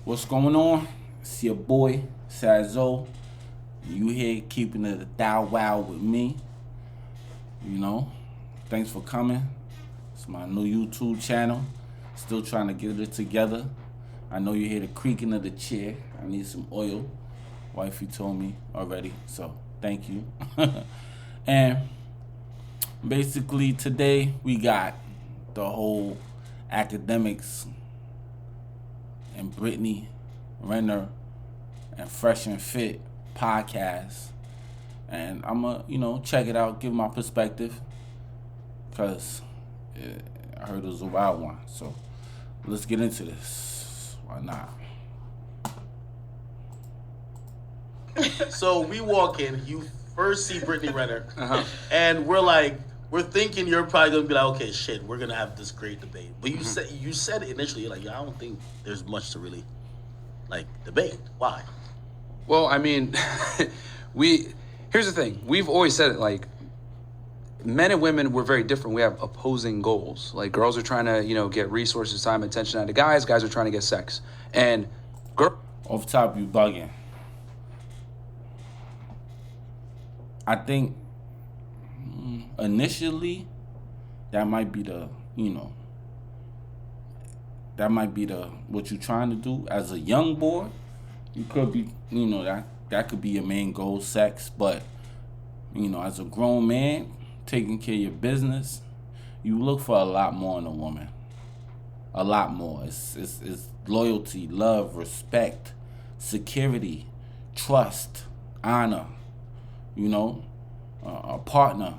What's going on? It's your boy, SAZ-ONE. You here keeping it a thou wow with me. You know, thanks for coming. It's my new YouTube channel. Still trying to get it together. I know you hear the creaking of the chair. I need some oil. Wifey told me already, so thank you. And basically today we got the whole Akademiks and Brittany Renner and Fresh and Fit podcast, and I'ma check it out, give my perspective, cause I heard it was a wild one. So let's get into this. Why not? So we walk in, you first see Brittany Renner, and we're thinking you're probably gonna be like, okay, shit, we're gonna have this great debate. But you said initially, like, I don't think there's much to really debate. Why? Well, I mean, here's the thing. We've always said it, like, men and women, we're very different. We have opposing goals. Like, girls are trying to, get resources, time, attention out of guys. Guys are trying to get sex. And off top, you bugging. I think initially that might be the what you're trying to do as a young boy. You could be that could be your main goal, sex, but as a grown man taking care of your business, you look for a lot more in a woman. A lot more. It's loyalty, love, respect, security, trust, honor, a partner,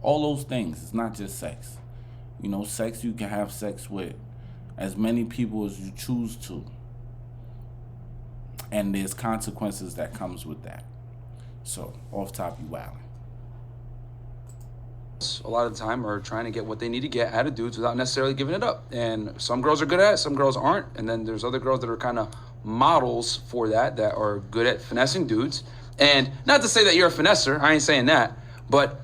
all those things. It's not just sex. Sex, you can have sex with as many people as you choose to, and there's consequences that comes with that. So off top, you wildin'. a lot of the time are trying to get what they need to get out of dudes without necessarily giving it up. And some girls are good at it, some girls aren't. And then there's other girls that are kind of models for that are good at finessing dudes. And not to say that you're a finesser, I ain't saying that, but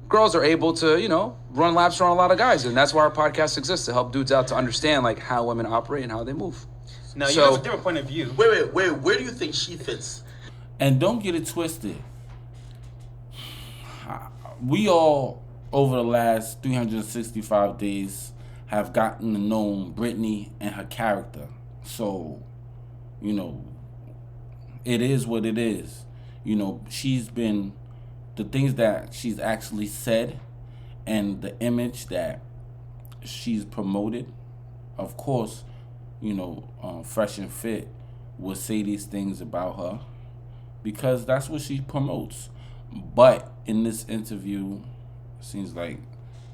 girls are able to, run laps around a lot of guys. And that's why our podcast exists, to help dudes out to understand how women operate and how they move. Now, you have a different point of view. Wait. Where do you think she fits? And don't get it twisted. We all, over the last 365 days, have gotten to know Brittany and her character. So, it is what it is. She's been, the things that she's actually said and the image that she's promoted, of course, Fresh and Fit will say these things about her because that's what she promotes. But in this interview, it seems like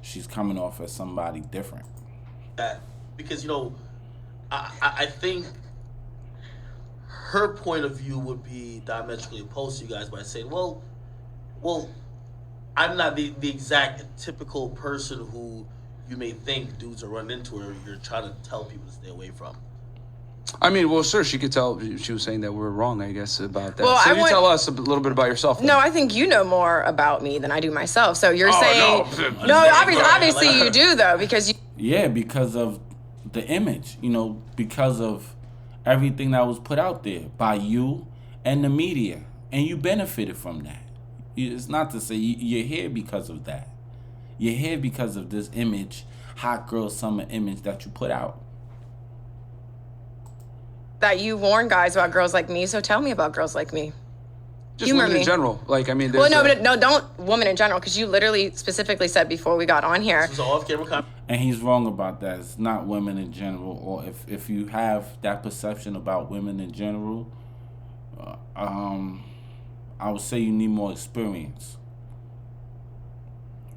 she's coming off as somebody different. Because, I think her point of view would be diametrically opposed to you guys by saying, well, I'm not the exact typical person who you may think dudes are running into or you're trying to tell people to stay away from. I mean, well, sure, she could tell. She was saying that we're wrong, I guess, about that. Well, so you tell us a little bit about yourself. Then. No, I think you know more about me than I do myself. So you're saying... No, obviously you do, though, because you... Yeah, because of the image, because of everything that was put out there by you and the media. And you benefited from that. It's not to say you're here because of that. You're here because of this image, hot girl summer image that you put out. That you warn guys about girls like me, so tell me about girls like me. Just Humor women me. in general. Don't women in general, because you literally specifically said before we got on here. This is all off-camera comment. And he's wrong about that. It's not women in general, or if you have that perception about women in general, I would say you need more experience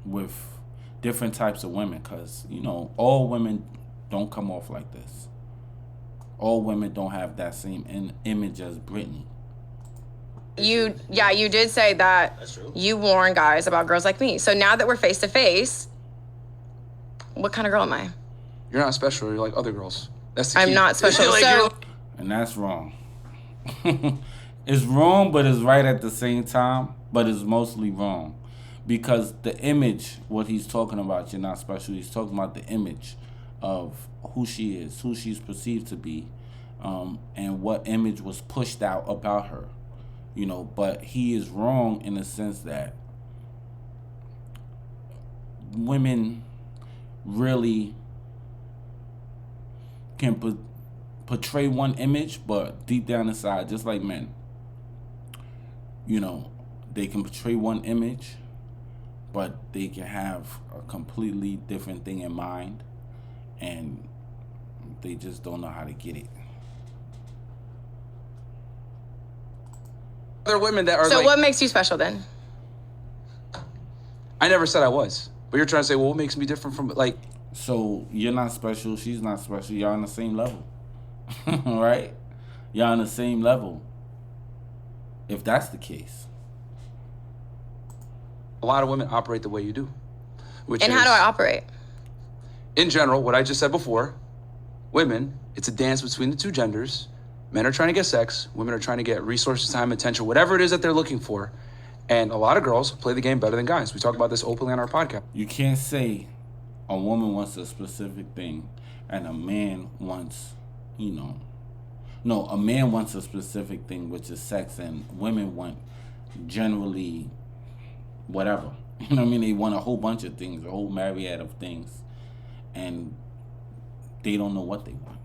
with different types of women, because, all women don't come off like this. All women don't have that same image as Brittany. You did say that. That's true. You warn guys about girls like me. So now that we're face to face, what kind of girl am I? You're not special. You're like other girls. That's the key. I'm not special. And that's wrong. It's wrong, but it's right at the same time. But it's mostly wrong. Because the image, what he's talking about, you're not special. He's talking about the image of who she is, who she's perceived to be, and what image was pushed out about her, you know. But he is wrong in the sense that women really can portray one image, but deep down inside, just like men, you know, they can portray one image, but they can have a completely different thing in mind, and they just don't know how to get it. There are women that are So like, what makes you special then? I never said I was, but you're trying to say, well, what makes me different from, like... So you're not special, she's not special, y'all on the same level. Right? Y'all on the same level. If that's the case. A lot of women operate the way you do. And how do I operate? In general, what I just said before, women, it's a dance between the two genders. Men are trying to get sex, women are trying to get resources, time, attention, whatever it is that they're looking for. And a lot of girls play the game better than guys. We talk about this openly on our podcast. You can't say a woman wants a specific thing and a man wants, you know, no, a man wants a specific thing, which is sex, and women want generally whatever. You know what I mean? They want a whole bunch of things, a whole myriad of things, and they don't know what they want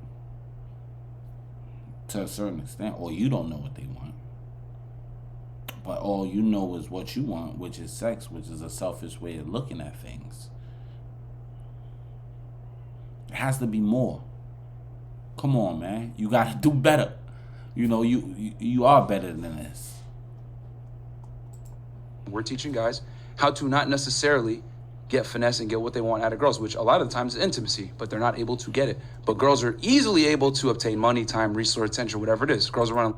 to a certain extent, or you don't know what they want. But all you know is what you want, which is sex, which is a selfish way of looking at things. It has to be more. Come on, man. You got to do better. You know, you are better than this. We're teaching guys how to not necessarily get finesse and get what they want out of girls, which a lot of the times is intimacy, but they're not able to get it. But girls are easily able to obtain money, time, resource, attention, whatever it is. Girls are running.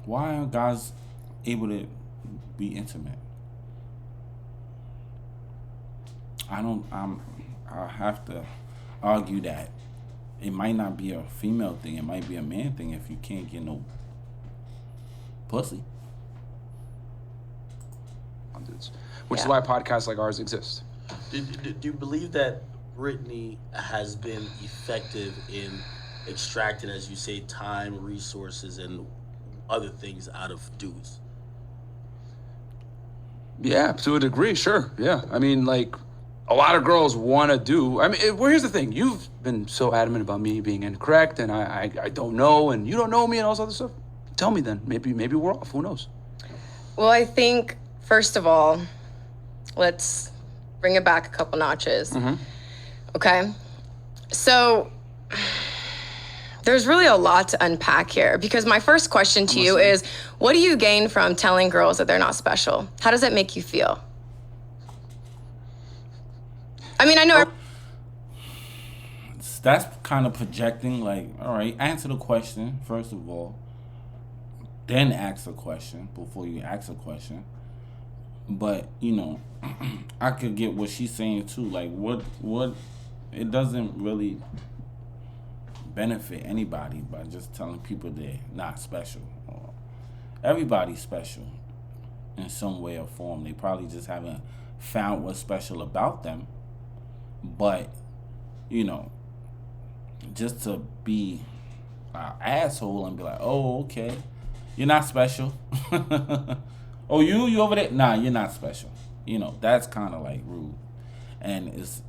Why aren't guys able to be intimate? I have to argue that it might not be a female thing, it might be a man thing if you can't get no pussy. Which is why podcasts like ours exist. Do you believe that Brittany has been effective in extracting, as you say, time, resources, and other things out of dudes? Yeah, to a degree, sure. Yeah. I mean, like, a lot of girls want to do... I mean, well, here's the thing. You've been so adamant about me being incorrect, and I don't know, and you don't know me, and all this other stuff. Tell me then. Maybe we're off. Who knows? Well, I think, first of all, let's bring it back a couple notches. Mm-hmm. Okay? So... there's really a lot to unpack here, because my first question to you is, what do you gain from telling girls that they're not special? How does that make you feel? I mean, I know... That's kind of projecting, like, all right, answer the question, first of all. Then ask a question before you ask a question. But, you know, I could get what she's saying, too. Like, what it doesn't really benefit anybody by just telling people they're not special. Everybody's special in some way or form. They probably just haven't found what's special about them. But, you know, just to be an asshole and be like, oh, okay, you're not special. Oh, you over there? Nah, you're not special. You know, that's kind of like rude. And it's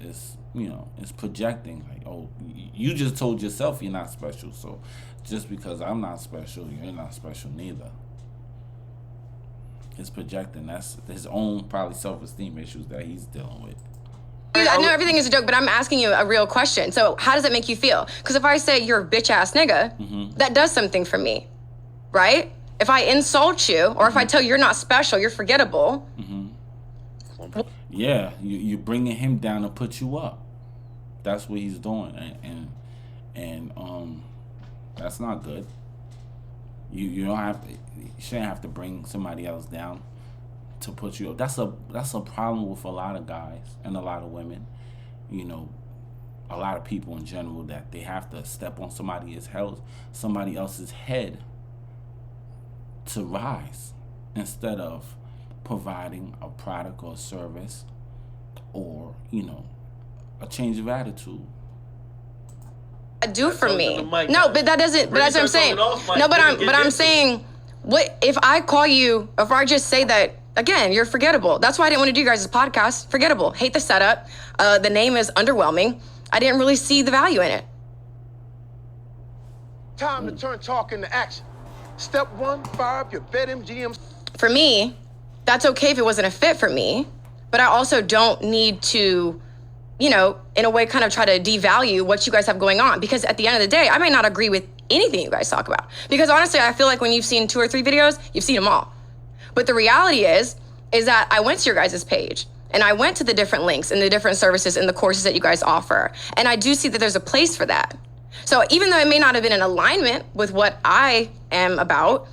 you know, it's projecting, like, oh, you just told yourself you're not special, so just because I'm not special, you're not special neither. It's projecting. That's his own probably self-esteem issues that he's dealing with. I know everything is a joke, but I'm asking you a real question. So how does it make you feel? Because if I say you're a bitch-ass nigga, that does something for me, right? If I insult you, or if I tell you you're not special, you're forgettable. Yeah, you're bringing him down to put you up. That's what he's doing, and that's not good. You don't have to. You shouldn't have to bring somebody else down to put you up. That's a problem with a lot of guys and a lot of women. You know, a lot of people in general, that they have to step on somebody else's head to rise instead of providing a product or a service or, you know, a change of attitude. do for told you me. the mic. No, but that doesn't. But that's what I'm saying. No, but I'm saying, what if I call you? If I just say that again, you're forgettable. That's why I didn't want to do you guys' podcast. Forgettable. Hate the setup. The name is underwhelming. I didn't really see the value in it. Time to turn talk into action. Step 1, fire up your BetMGM. For me, that's okay if it wasn't a fit for me, but I also don't need to, in a way kind of try to devalue what you guys have going on, because at the end of the day, I may not agree with anything you guys talk about, because honestly, I feel like when you've seen 2 or 3 videos, you've seen them all. But the reality is that I went to your guys' page and I went to the different links and the different services and the courses that you guys offer. And I do see that there's a place for that. So even though it may not have been in alignment with what I am about,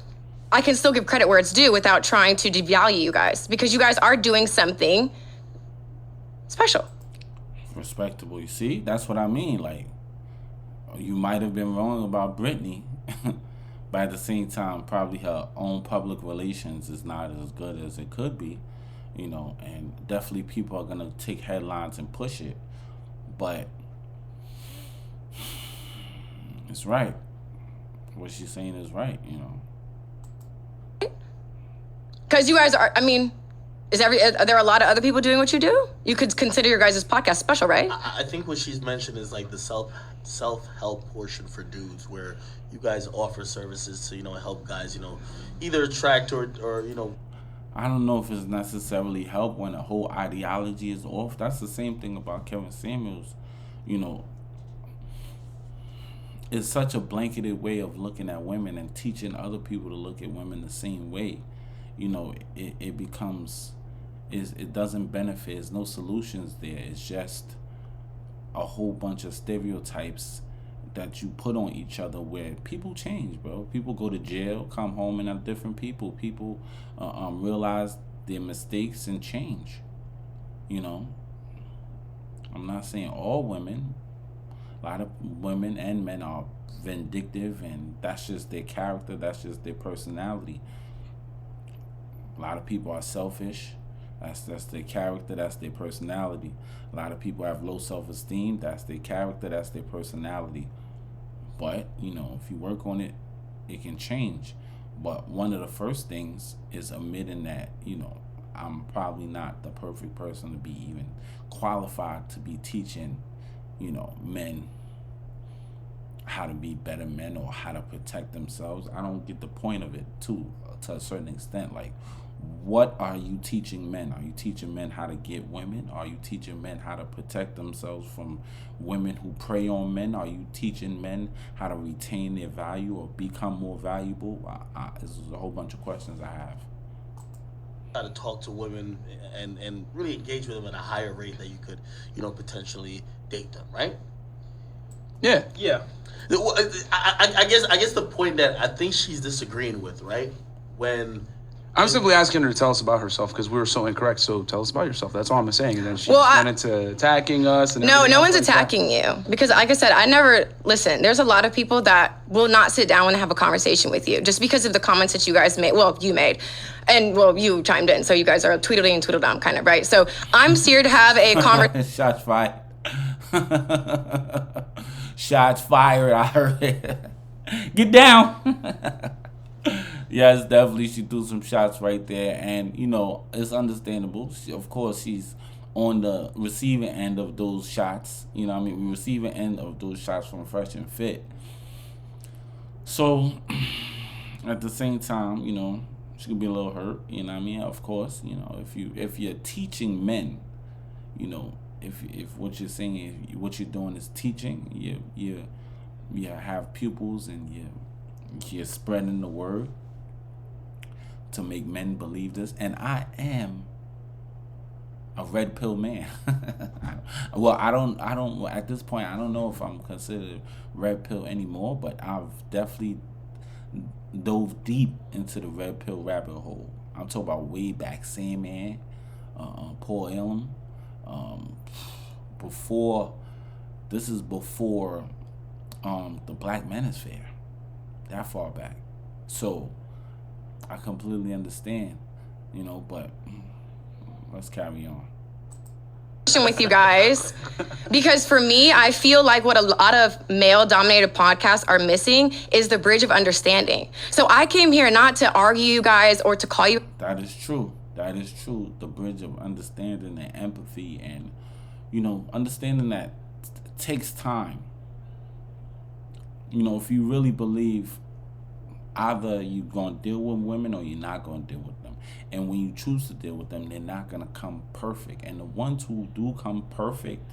I can still give credit where it's due without trying to devalue you guys, because you guys are doing something special. Respectable. You see, that's what I mean. Like, you might have been wrong about Brittany, but at the same time, probably her own public relations is not as good as it could be, and definitely people are gonna take headlines and push it, but it's right. What she's saying is right, Because you guys are, are there a lot of other people doing what you do? You could consider your guys' podcast special, right? I think what she's mentioned is like the self-help portion for dudes, where you guys offer services to, help guys, either attract or I don't know if it's necessarily help when a whole ideology is off. That's the same thing about Kevin Samuels, It's such a blanketed way of looking at women and teaching other people to look at women the same way. It becomes, it doesn't benefit. There's no solutions there. It's just a whole bunch of stereotypes that you put on each other, where people change, bro. People go to jail, come home, and are different people. People realize their mistakes and change. I'm not saying all women. A lot of women and men are vindictive, and that's just their character. That's just their personality. A lot of people are selfish. That's their character. That's their personality. A lot of people have low self-esteem. That's their character. That's their personality. But, if you work on it, it can change. But one of the first things is admitting that, I'm probably not the perfect person to be even qualified to be teaching men how to be better men or how to protect themselves. I don't get the point of it to a certain extent. Like, what are you teaching men? Are you teaching men how to get women? Are you teaching men how to protect themselves from women who prey on men? Are you teaching men how to retain their value or become more valuable? This is a whole bunch of questions I have. How to talk to women and really engage with them at a higher rate that you could, potentially date them, right? Yeah. I guess the point that I think she's disagreeing with, right? I'm simply asking her to tell us about herself, because we were so incorrect. So tell us about yourself. That's all I'm saying. And then she went into attacking us. And no one's attacking you, because, like I said, I never listen. There's a lot of people that will not sit down and have a conversation with you just because of the comments that you guys made. Well, you made, and you chimed in. So you guys are Tweedledee and Tweedledum kind of, right? So I'm here to have a conversation. Shots fired. Shots fired. I heard it. Get down. Yes, definitely, she threw some shots right there, and it's understandable. Of course, she's on the receiving end of those shots. Receiving end of those shots from Fresh and Fit. So, at the same time, she could be a little hurt. Of course, if you're teaching men, if what you're saying, what you're doing is teaching, you have pupils and you're spreading the word to make men believe this. And I am a red pill man. I don't at this point, I don't know if I'm considered red pill anymore, but I've definitely dove deep into the red pill rabbit hole. I'm talking about way back, Sandman, Paul Elam, before the Black Manosphere, that far back. So I completely understand, but let's carry on. with you guys, because for me, I feel like what a lot of male-dominated podcasts are missing is the bridge of understanding. So I came here not to argue you guys or to call you. That is true. That is true. The bridge of understanding and empathy, and you know, understanding that takes time. You know, if you really believe either you're going to deal with women or you're not going to deal with them. And when you choose to deal with them, they're not going to come perfect. And the ones who do come perfect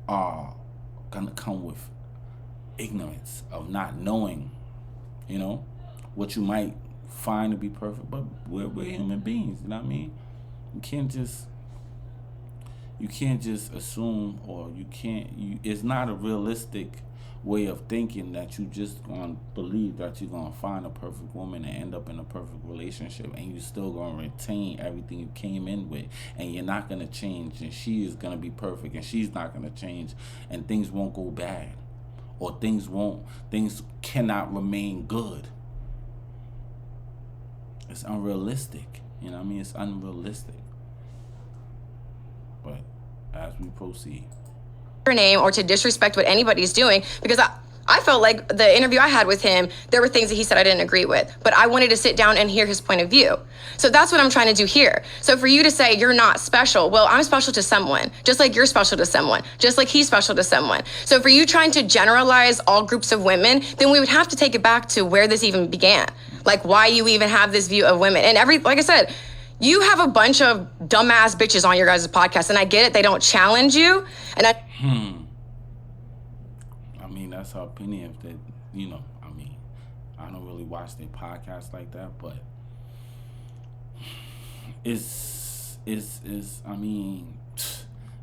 are going to come with ignorance of not knowing, you know, what you might find to be perfect. But we're human beings, you know what I mean? You can't just assume, or it's not a realistic way of thinking that you just gonna believe that you're gonna find a perfect woman and end up in a perfect relationship, and you still gonna retain everything you came in with, and you're not gonna change, and she is gonna be perfect and she's not gonna change, and things won't go bad, or things cannot remain good. It's unrealistic, you know what I mean? It's unrealistic. But as we proceed, her name or to disrespect what anybody's doing, because I felt like the interview I had with him, there were things that he said I didn't agree with, but I wanted to sit down and hear his point of view. So that's what I'm trying to do here. So for you to say you're not special, well, I'm special to someone, just like you're special to someone, just like he's special to someone. So for you trying to generalize all groups of women, then we would have to take it back to where this even began. Like why you even have this view of women. And like I said, you have a bunch of dumbass bitches on your guys' podcast, and I get it. They don't challenge you. And I mean, that's her opinion. That, you know, I mean, I don't really watch their podcasts like that, but it's I mean,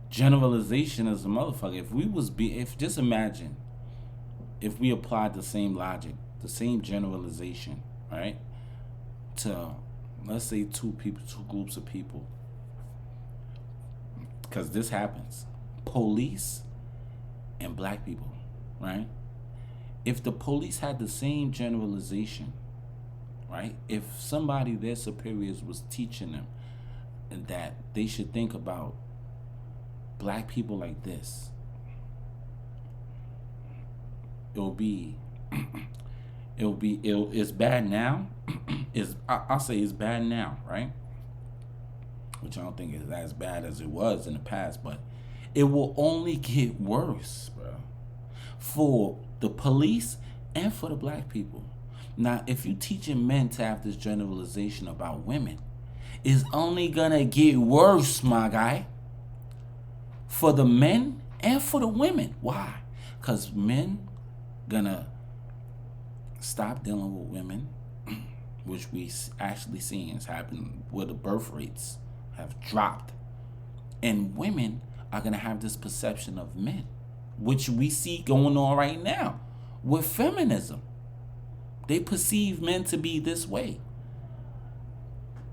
generalization is a motherfucker. Just imagine if we applied the same logic, the same generalization, right, to, let's say, two groups of people, because this happens, police and black people, right? If the police had the same generalization, right? If somebody, their superiors, was teaching them that they should think about black people like this, it's bad now. I'll say it's bad now, right? Which I don't think is as bad as it was in the past, but it will only get worse, bro, for the police and for the black people. Now, if you teaching men to have this generalization about women, it's only gonna get worse, my guy, for the men and for the women. Why? Because men gonna stop dealing with women, which we actually seeing is happening, where the birth rates have dropped, and women are gonna have this perception of men, which we see going on right now with feminism. They perceive men to be this way,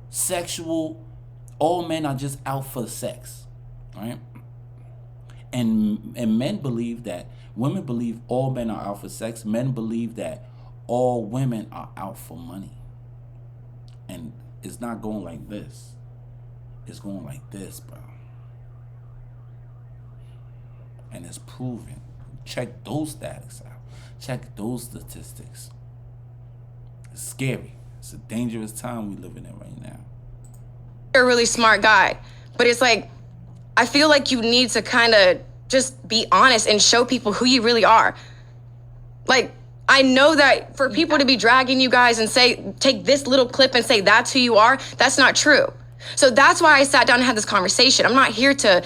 sexual. All men are just out for sex, right? And men believe that, women believe all men are out for sex. Men believe that all women are out for money. And it's not going like this. It's going like this, bro. And it's proven. Check those stats out. Check those statistics. It's scary. It's a dangerous time we living in right now. You're a really smart guy, but it's like, I feel like you need to kind of just be honest and show people who you really are. Like, I know that for people to be dragging you guys and say, take this little clip and say that's who you are, that's not true. So that's why I sat down and had this conversation. I'm not here to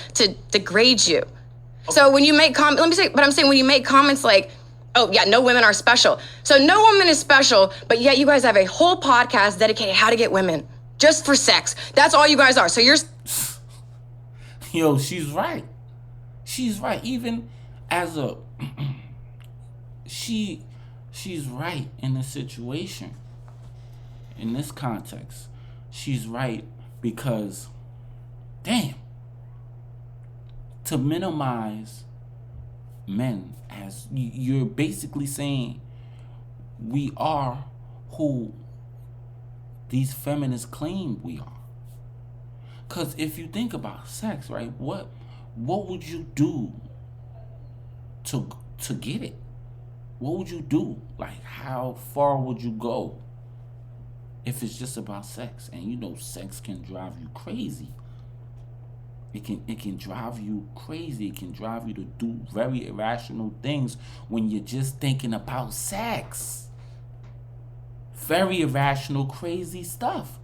degrade you. So when you make comments, when you make comments like, oh yeah, no women are special. So no woman is special, but yet you guys have a whole podcast dedicated how to get women just for sex. That's all you guys are. So you're... Yo, she's right. She's right. Even as a... She's right in this situation. In this context, she's right because, damn, to minimize men, as you're basically saying we are who these feminists claim we are. Because if you think about sex, right, what would you do to get it? What would you do? Like, how far would you go if it's just about sex? And you know, sex can drive you crazy. It can drive you crazy. It can drive you to do very irrational things when you're just thinking about sex. Very irrational, crazy stuff.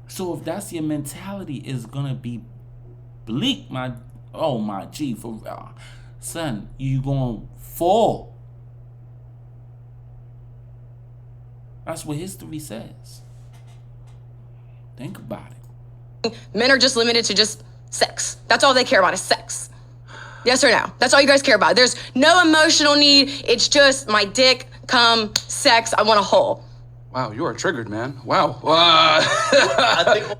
So if that's your mentality, it's gonna be bleak, my G, for real. Son, you gonna fall. That's what history says. Think about it. Men are just limited to just sex. That's all they care about is sex. Yes or no? That's all you guys care about. There's no emotional need. It's just my dick, cum, sex. I want a hole. Wow, you are triggered, man. Wow. I think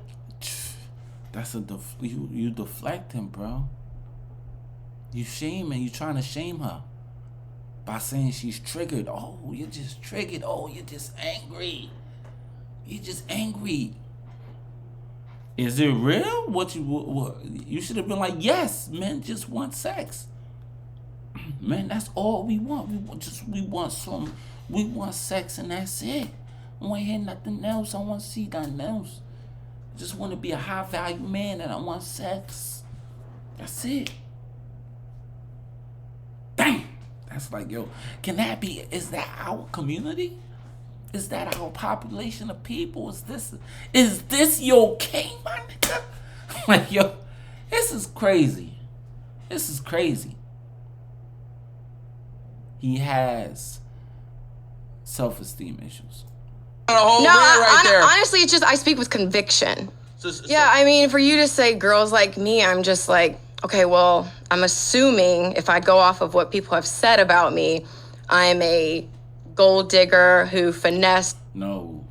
That's you deflecting, bro. You shaming. You trying to shame her by saying she's triggered. Oh, you're just triggered. Oh, you're just angry. You're just angry. Is it real? What you should have been like, yes, men just want sex. Man, that's all we want. We want sex, and that's it. I want to hear nothing else. I want to see nothing else. I just want to be a high value man, and I want sex. That's it. Bang! That's like, yo, is that our community? Is that our population of people? Is this your king, my nigga? Like, yo, this is crazy. This is crazy. He has self-esteem issues. Honestly, it's just I speak with conviction. Yeah, I mean, for you to say girls like me, I'm just like, okay, well, I'm assuming if I go off of what people have said about me, I'm a gold digger who finessed. No,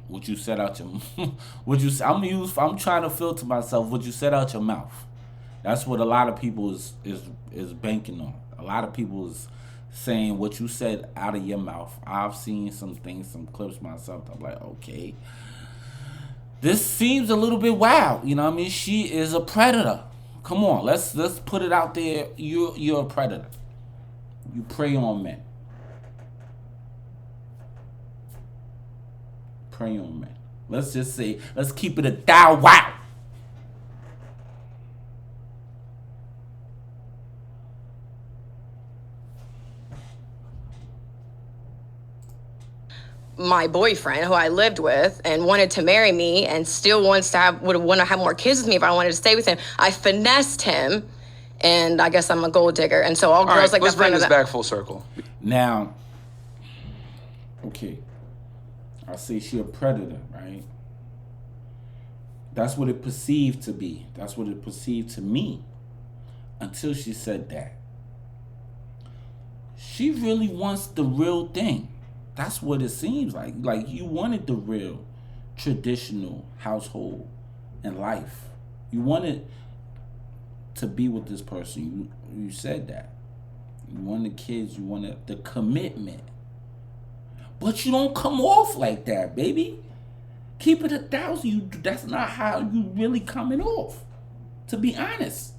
what you said out your I'm trying to filter myself. What you said out your mouth. That's what a lot of people is banking on. A lot of people is saying what you said out of your mouth. I've seen some things, some clips myself. I'm like, okay, this seems a little bit wild. You know what I mean? She is a predator. Come on, let's put it out there. You're a predator. You prey on men. Prey on men. Let's just say, let's keep it a thou wow. My boyfriend, who I lived with and wanted to marry me and still would want to have more kids with me if I wanted to stay with him. I finessed him, and I guess I'm a gold digger. And so all girls right, like let's that. bring this back full circle. Now, okay, I say she a predator, right? That's what it perceived to be. That's what it perceived to me until she said that. She really wants the real thing. That's what it seems like. Like, you wanted the real, traditional household and life. You wanted to be with this person. You said that. You wanted kids. You wanted the commitment. But you don't come off like that, baby. Keep it 1,000. That's not how you really coming off, to be honest.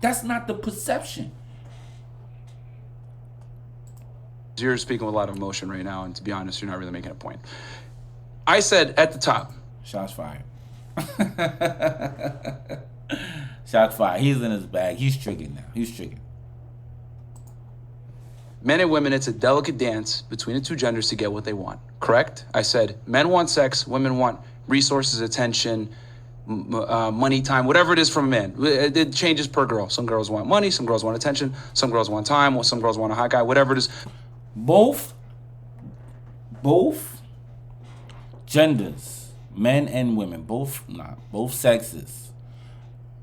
That's not the perception. You're speaking with a lot of emotion right now, and to be honest, you're not really making a point. I said at the top. Shots fired. Shots fired. He's in his bag. He's triggered now. He's triggered. Men and women, it's a delicate dance between the two genders to get what they want. Correct? I said men want sex, women want resources, attention, money, time, whatever it is from a man. It changes per girl. Some girls want money, some girls want attention, some girls want time, or some girls want a hot guy, whatever it is. Both genders, men and women, both sexes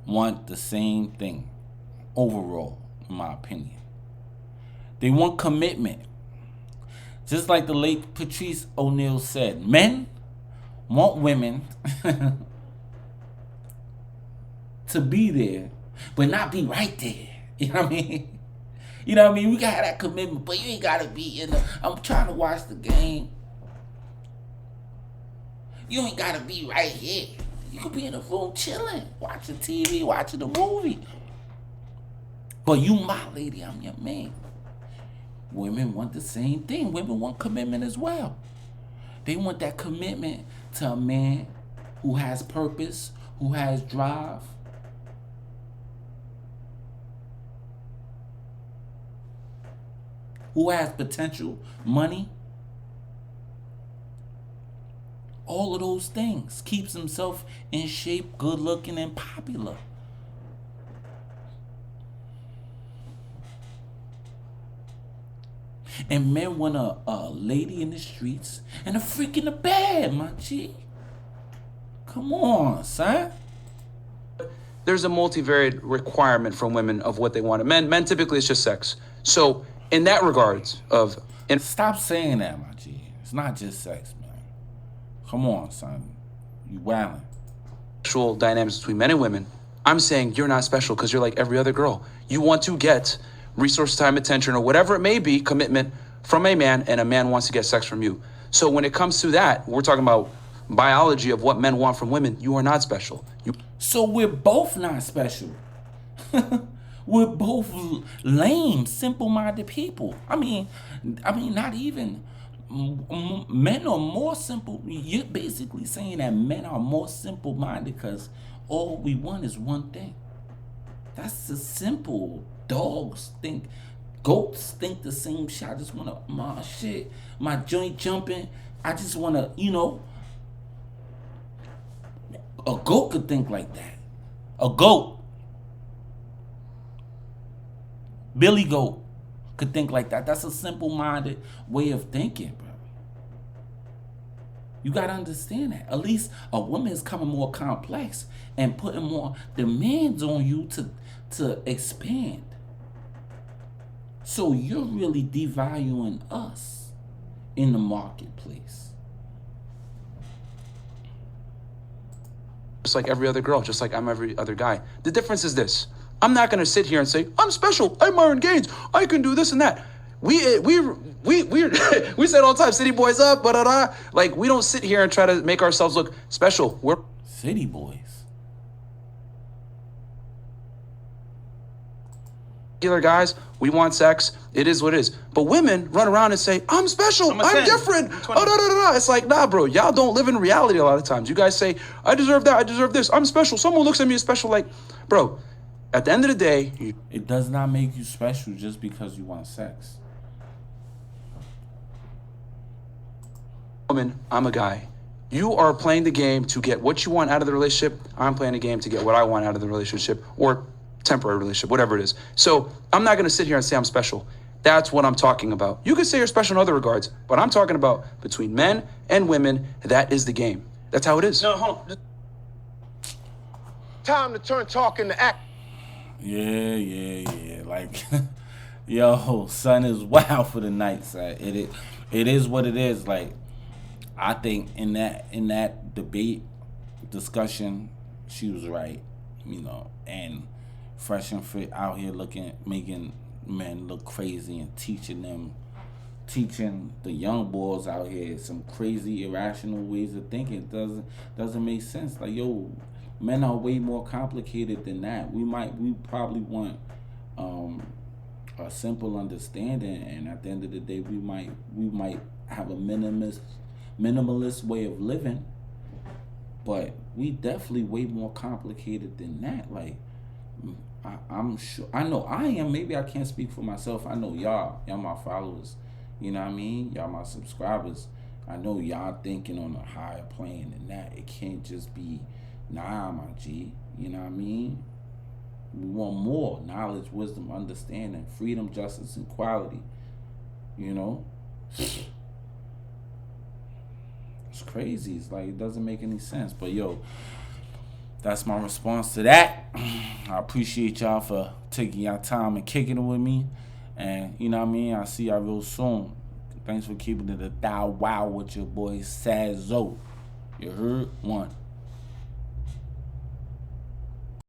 want the same thing overall, in my opinion. They want commitment. Just like the late Patrice O'Neal said, men want women to be there, but not be right there. You know what I mean? You know what I mean? We gotta have that commitment, but you ain't gotta be in the. I'm trying to watch the game. You ain't gotta be right here. You could be in the room chilling, watching TV, watching the movie. But you my lady, I'm your man. Women want the same thing. Women want commitment as well. They want that commitment to a man who has purpose, who has drive. Who has potential, money. All of those things. Keeps himself in shape, good looking, and popular. And men want a lady in the streets and a freak in the bed, my G. Come on, son. There's a multivariate requirement from women of what they want. Men typically it's just sex. So in that regards of... Stop saying that, my G. It's not just sex, man. Come on, son. You wildin'. Sexual dynamics between men and women, I'm saying you're not special because you're like every other girl. You want to get resource, time, attention, or whatever it may be, commitment from a man, and a man wants to get sex from you. So when it comes to that, we're talking about biology of what men want from women. You are not special. So we're both not special. We're both lame, simple-minded people. I mean, not even men are more simple. You're basically saying that men are more simple-minded because all we want is one thing. That's the simple. Dogs think, goats think the same shit. I just want to, my shit, my joint jumping. I just want to, a goat could think like that. A goat. Billy Goat could think like that. That's a simple-minded way of thinking, bro. You got to understand that. At least a woman is coming more complex and putting more demands on you to expand. So you're really devaluing us in the marketplace. Just like every other girl, just like I'm every other guy. The difference is this. I'm not going to sit here and say, I'm special, I'm Myron Gaines, I can do this and that. We said all the time, city boys up, ba-da-da. Like, we don't sit here and try to make ourselves look special. We're city boys. Regular guys, we want sex. It is what it is. But women run around and say, I'm special. I'm different. It's like, nah, bro. Y'all don't live in reality a lot of times. You guys say, I deserve that. I deserve this. I'm special. Someone looks at me as special. Like, bro, at the end of the day, it does not make you special just because you want sex. Woman, I'm a guy. You are playing the game to get what you want out of the relationship. I'm playing the game to get what I want out of the relationship, or temporary relationship, whatever it is. So I'm not going to sit here and say I'm special. That's what I'm talking about. You could say you're special in other regards, but I'm talking about between men and women. That is the game. That's how it is. No, hold on. Time to turn talk into act. Yeah. Like, yo, son is wild for the night, son. It is what it is. Like, I think in that debate discussion, she was right, and Fresh and Fit out here making men look crazy and teaching the young boys out here some crazy irrational ways of thinking. Doesn't make sense. Like, yo, men are way more complicated than that. We probably want a simple understanding, and at the end of the day, we might have a minimalist way of living, but we definitely way more complicated than that. Like, I'm sure, I know I am. Maybe I can't speak for myself. I know y'all my followers. You know what I mean? Y'all my subscribers. I know y'all thinking on a higher plane than that. It can't just be, nah, my G. You know what I mean? We want more knowledge, wisdom, understanding, freedom, justice, and equality. It's crazy. It's like, it doesn't make any sense. But yo, that's my response to that. I appreciate y'all for taking y'all time and kicking it with me. And you know what I mean? I'll see y'all real soon. Thanks for keeping it a thou wow with your boy SAZ-ONE. You heard? One.